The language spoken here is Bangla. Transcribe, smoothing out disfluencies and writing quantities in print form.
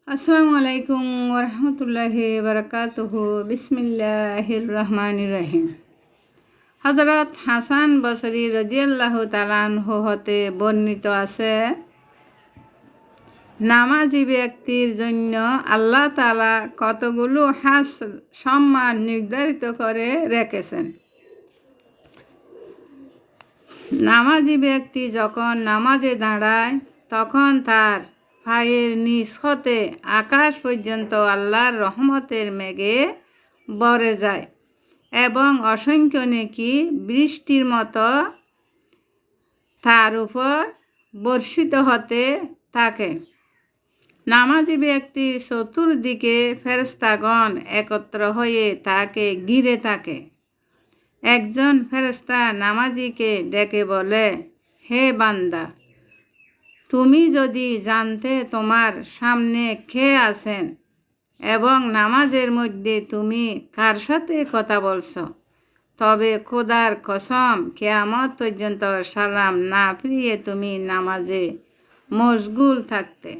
আসসালামু আলাইকুম ওরহমতুল্লাহি বারাকাতুহু। বিসমিল্লাহির রহমানির রহিম। হযরত হাসান বসরি রাদিয়াল্লাহু তাআলা আনহু হতে বর্ণিত আছে, নামাজি ব্যক্তির জন্য আল্লাহ তাআলা কতগুলো খাস সম্মান নির্ধারিত করে রেখেছেন। নামাজি ব্যক্তি যখন নামাজে দাঁড়ায় তখন তার পায়ের নিচ হতে আকাশ পর্যন্ত আল্লাহর রহমতের মেঘে ভরে যায় এবং অসংখ্য নেকি বৃষ্টির মতো তার উপর বর্ষিত হতে থাকে। নামাজি ব্যক্তির চতুর্দিকে ফেরেশতাগণ একত্র হয়ে তাকে ঘিরে থাকে। একজন ফেরেশতা নামাজিকে ডেকে বলে, হে বান্দা, তুমি যদি জানতে তোমার সামনে কে আছেন এবং নামাজের মধ্যে তুমি কার সাথে কথা বলছ, তবে খোদার কসম কিয়ামত পর্যন্ত সালাম না ফিরিয়ে তুমি নামাজে মশগুল থাকতে।